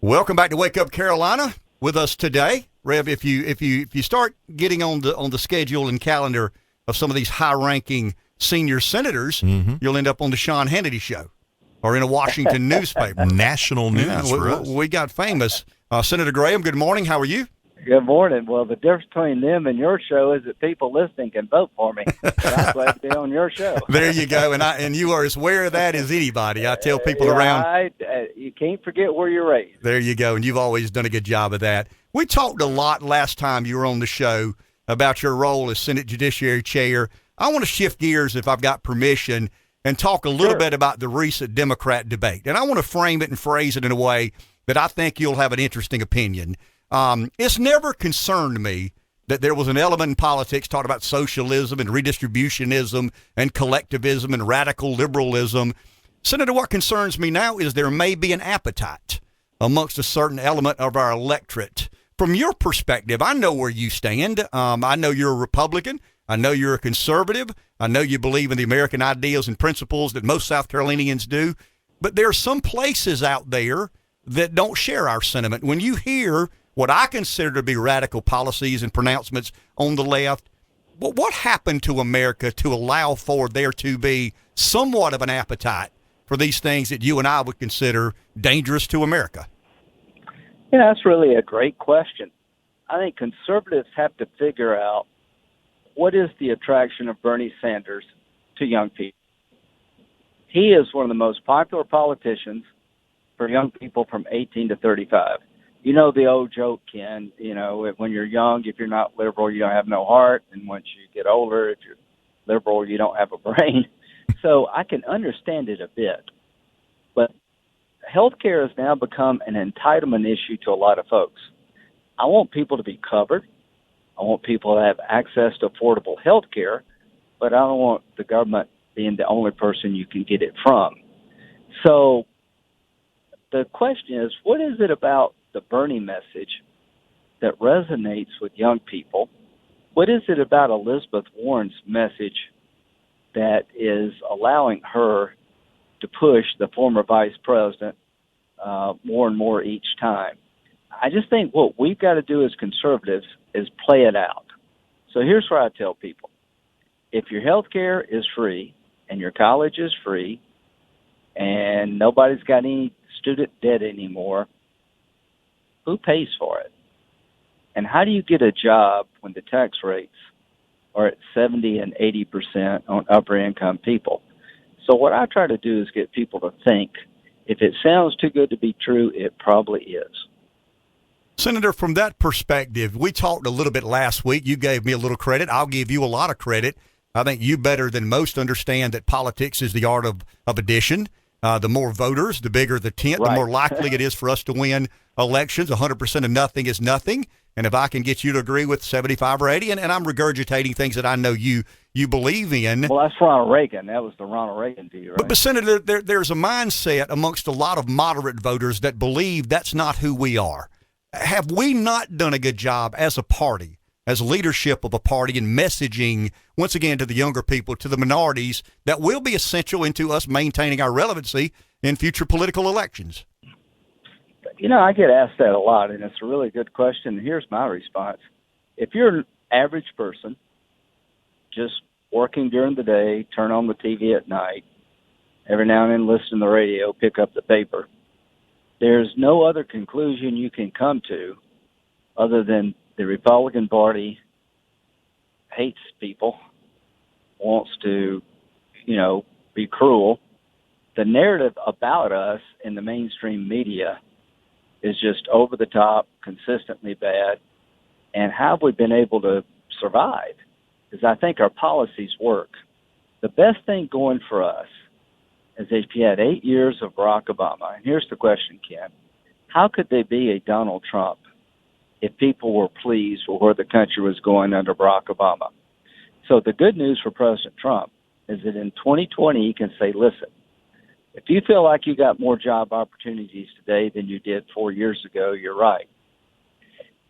Welcome back to Wake Up Carolina. With us today, Rev. If you start getting on the schedule and calendar of some of these high-ranking senior senators, you'll end up on the Sean Hannity show or in a Washington newspaper. National news for us. We got famous. Senator Graham, good morning. How are you? Good morning. Well, the difference between them and your show is that people listening can vote for me. But I'm glad to be on your show. There you go. And you are as aware of that as anybody. I tell people around. You can't forget where you're raised. There you go. And you've always done a good job of that. We talked a lot last time you were on the show about your role as Senate Judiciary Chair. I want to shift gears, if I've got permission, and talk a little bit about the recent Democrat debate. And I want to frame it and phrase it in a way that I think you'll have an interesting opinion. It's never concerned me that there was an element in politics talking about socialism and redistributionism and collectivism and radical liberalism. Senator, what concerns me now is there may be an appetite amongst a certain element of our electorate. From your perspective, I know where you stand. I know you're a Republican. I know you're a conservative. I know you believe in the American ideals and principles that most South Carolinians do. But there are some places out there that don't share our sentiment. When you hear what I consider to be radical policies and pronouncements on the left, what happened to America to allow for there to be somewhat of an appetite for these things that you and I would consider dangerous to America? Yeah, that's really a great question. I think conservatives have to figure out what is the attraction of Bernie Sanders to young people. He is one of the most popular politicians for young people from 18 to 35. You know the old joke, Ken, when you're young, if you're not liberal, you don't have no heart. And once you get older, if you're liberal, you don't have a brain. So I can understand it a bit. But healthcare has now become an entitlement issue to a lot of folks. I want people to be covered. I want people to have access to affordable health care, but I don't want the government being the only person you can get it from. So the question is, what is it about the Bernie message that resonates with young people? What is it about Elizabeth Warren's message that is allowing her to push the former vice president more and more each time? I just think what we've got to do as conservatives is play it out. So here's what I tell people. If your health care is free and your college is free and nobody's got any student debt anymore, who pays for it? And how do you get a job when the tax rates are at 70 and 80% on upper income people? So what I try to do is get people to think, if it sounds too good to be true, it probably is. Senator, from that perspective, we talked a little bit last week. You gave me a little credit. I'll give you a lot of credit. I think you better than most understand that politics is the art of addition. The more voters, the bigger the tent, right. The more likely it is for us to win elections. 100% of nothing is nothing. And if I can get you to agree with 75 or 80, and I'm regurgitating things that I know you believe in. Well, that's Ronald Reagan. That was the Ronald Reagan view, right? But Senator, there's a mindset amongst a lot of moderate voters that believe that's not who we are. Have we not done a good job as a party, as leadership of a party, in messaging, once again, to the younger people, to the minorities, that will be essential into us maintaining our relevancy in future political elections? I get asked that a lot, and it's a really good question. Here's my response. If you're an average person, just working during the day, turn on the TV at night, every now and then listen to the radio, pick up the paper, there's no other conclusion you can come to other than the Republican Party hates people, wants to, be cruel. The narrative about us in the mainstream media is just over the top, consistently bad. And how have we been able to survive? Because I think our policies work. The best thing going for us is if you had 8 years of Barack Obama. And here's the question, Ken. How could there be a Donald Trump if people were pleased with where the country was going under Barack Obama? So the good news for President Trump is that in 2020, he can say, listen, if you feel like you got more job opportunities today than you did 4 years ago, you're right.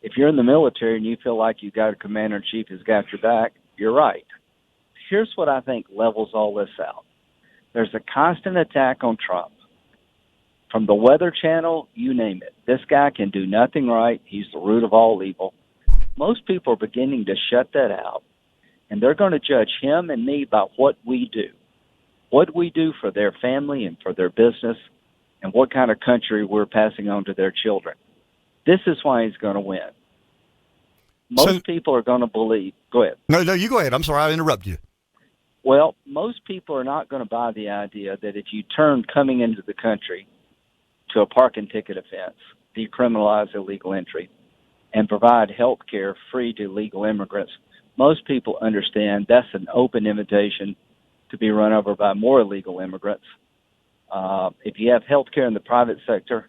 If you're in the military and you feel like you got a commander-in-chief who's got your back, you're right. Here's what I think levels all this out. There's a constant attack on Trump. From the Weather Channel, you name it. This guy can do nothing right. He's the root of all evil. Most people are beginning to shut that out, and they're going to judge him and me by what we do for their family and for their business, and what kind of country we're passing on to their children. This is why he's going to win. Most people are going to believe. Go ahead. No, you go ahead. I'm sorry, I interrupted you. Well, most people are not going to buy the idea that if you turn coming into the country to a parking ticket offense, decriminalize illegal entry, and provide health care free to legal immigrants, most people understand that's an open invitation to be run over by more illegal immigrants. If you have health care in the private sector,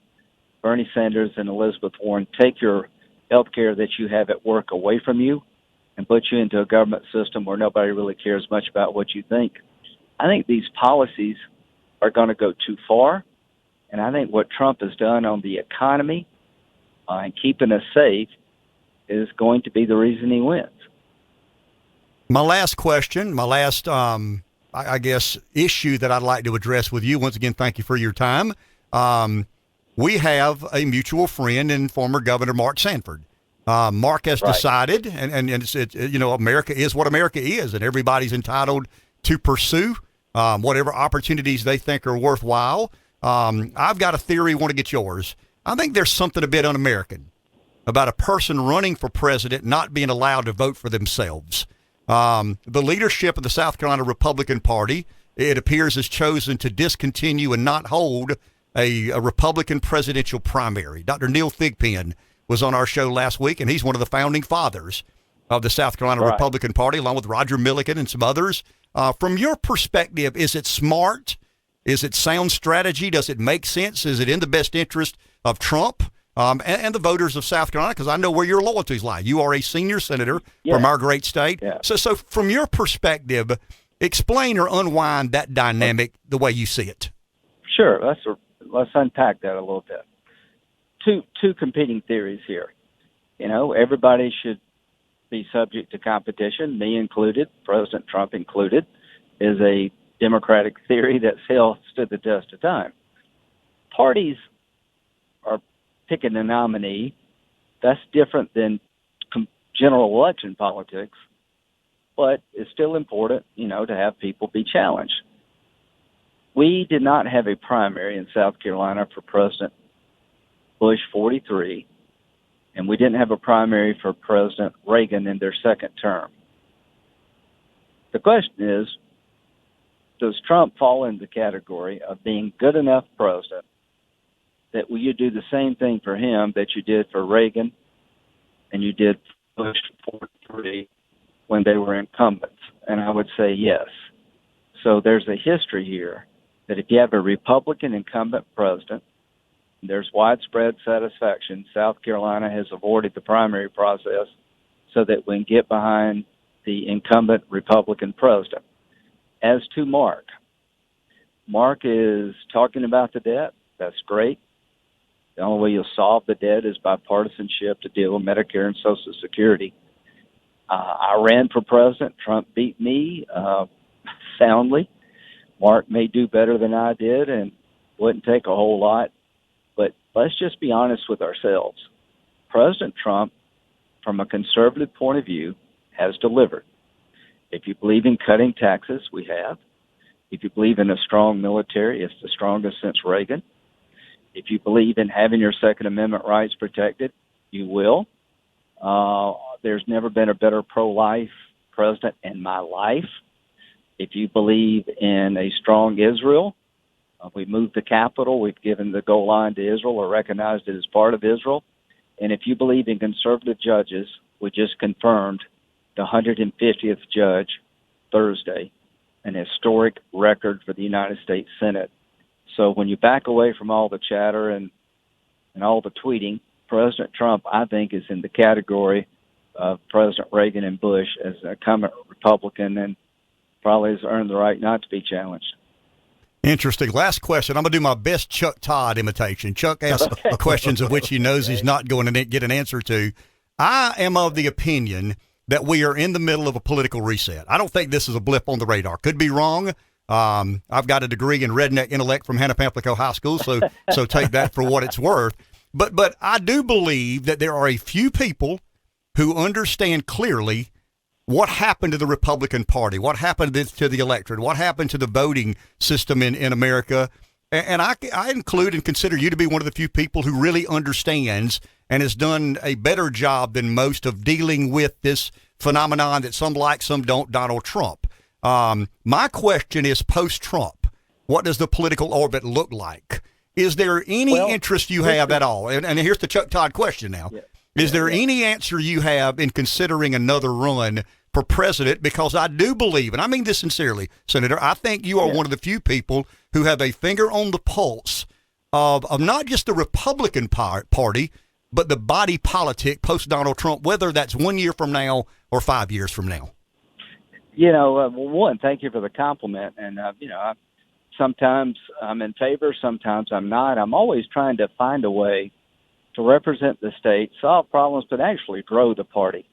Bernie Sanders and Elizabeth Warren take your health care that you have at work away from you and put you into a government system where nobody really cares much about what you think. I think these policies are going to go too far, and I think what Trump has done on the economy and keeping us safe is going to be the reason he wins. My last question, I guess, issue that I'd like to address with you. Once again, thank you for your time. We have a mutual friend and former Governor Mark Sanford. Mark has decided, and it's America is what America is, and everybody's entitled to pursue whatever opportunities they think are worthwhile. I've got a theory, want to get yours. I think there's something a bit un-American about a person running for president not being allowed to vote for themselves. The leadership of the South Carolina Republican Party, it appears, has chosen to discontinue and not hold a Republican presidential primary. Dr. Neil Thigpen was on our show last week, and he's one of the founding fathers of the South Carolina Republican Party, along with Roger Milliken and some others. From your perspective, is it smart? Is it sound strategy? Does it make sense? Is it in the best interest of Trump and the voters of South Carolina? Because I know where your loyalties lie. You are a senior senator from our great state. Yeah. So from your perspective, explain or unwind that dynamic the way you see it. Sure. Let's unpack that a little bit. Two competing theories here. Everybody should be subject to competition, me included, President Trump included, is a Democratic theory that's stood the test of time. Parties are picking a nominee. That's different than general election politics, but it's still important, to have people be challenged. We did not have a primary in South Carolina for President Bush 43, and we didn't have a primary for President Reagan in their second term. The question is, does Trump fall in the category of being good enough president that will you do the same thing for him that you did for Reagan and you did for Bush 43 when they were incumbents? And I would say yes. So there's a history here that if you have a Republican incumbent president, there's widespread satisfaction. South Carolina has avoided the primary process so that we can get behind the incumbent Republican president. As to Mark is talking about the debt. That's great. The only way you'll solve the debt is by partisanship to deal with Medicare and Social Security. I ran for president. Trump beat me soundly. Mark may do better than I did and wouldn't take a whole lot. But let's just be honest with ourselves. President Trump, from a conservative point of view, has delivered. If you believe in cutting taxes, we have. If you believe in a strong military, it's the strongest since Reagan. If you believe in having your Second Amendment rights protected, you will. There's never been a better pro-life president in my life. If you believe in a strong Israel, we moved the capital. We've given the goal line to Israel or recognized it as part of Israel. And if you believe in conservative judges, we just confirmed the 150th judge Thursday, an historic record for the United States Senate. So when you back away from all the chatter and all the tweeting, President Trump, I think, is in the category of President Reagan and Bush as a incumbent Republican and probably has earned the right not to be challenged. Interesting. Last question. I'm going to do my best Chuck Todd imitation. Chuck asks questions of which he knows he's not going to get an answer to. I am of the opinion that we are in the middle of a political reset. I don't think this is a blip on the radar. Could be wrong, I've got a degree in redneck intellect from Hannah-Pamplico High School, so take that for what it's worth. But I do believe that there are a few people who understand clearly what happened to the Republican Party, what happened to the electorate, what happened to the voting system in America. And I include and consider you to be one of the few people who really understands and has done a better job than most of dealing with this phenomenon that some like, some don't, Donald Trump. My question is post-Trump, what does the political orbit look like? Is there any interest you have at all? And here's the Chuck Todd question now. Yeah. Is there any answer you have in considering another run for president? Because I do believe, and I mean this sincerely, Senator, I think you are one of the few people who have a finger on the pulse of not just the Republican Party, but the body politic post-Donald Trump, whether that's 1 year from now or 5 years from now. One, thank you for the compliment. And, sometimes I'm in favor, sometimes I'm not. I'm always trying to find a way to represent the state, solve problems, but actually grow the party.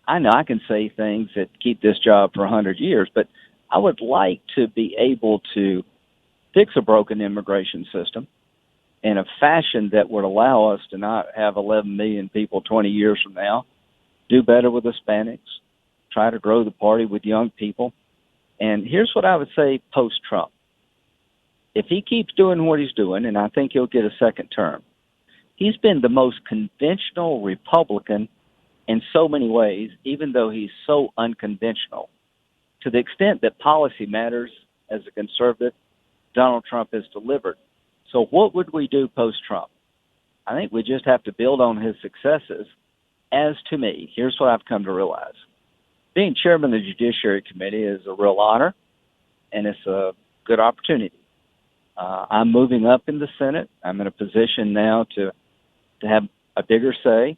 I know I can say things that keep this job for 100 years, but I would like to be able to fix a broken immigration system in a fashion that would allow us to not have 11 million people 20 years from now, do better with Hispanics, try to grow the party with young people. And here's what I would say post-Trump. If he keeps doing what he's doing, and I think he'll get a second term, he's been the most conventional Republican in so many ways, even though he's so unconventional. To the extent that policy matters as a conservative, Donald Trump has delivered. So what would we do post-Trump? I think we just have to build on his successes. As to me, here's what I've come to realize. Being chairman of the Judiciary Committee is a real honor, and it's a good opportunity. I'm moving up in the Senate. I'm in a position now to have a bigger say.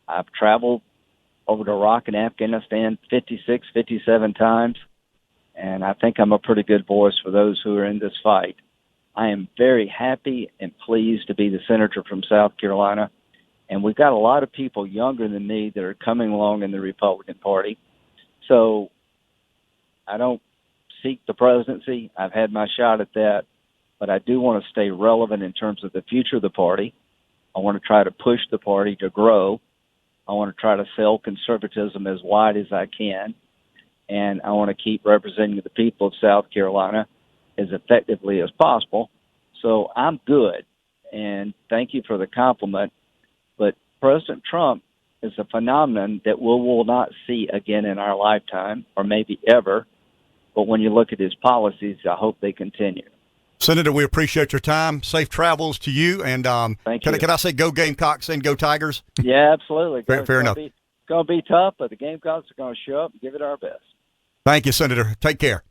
I've traveled over to Iraq and Afghanistan 56, 57 times, and I think I'm a pretty good voice for those who are in this fight. I am very happy and pleased to be the senator from South Carolina, and we've got a lot of people younger than me that are coming along in the Republican Party. So I don't seek the presidency. I've had my shot at that, but I do want to stay relevant in terms of the future of the party. I want to try to push the party to grow. I want to try to sell conservatism as wide as I can, and I want to keep representing the people of South Carolina as effectively as possible. So I'm good, and thank you for the compliment, but President Trump is a phenomenon that we will not see again in our lifetime, or maybe ever, but when you look at his policies, I hope they continue. Senator, we appreciate your time. Safe travels to you. And Thank you. Can I say go Gamecocks and go Tigers? Yeah, absolutely. Fair enough. It's going to be tough, but the Gamecocks are going to show up and give it our best. Thank you, Senator. Take care.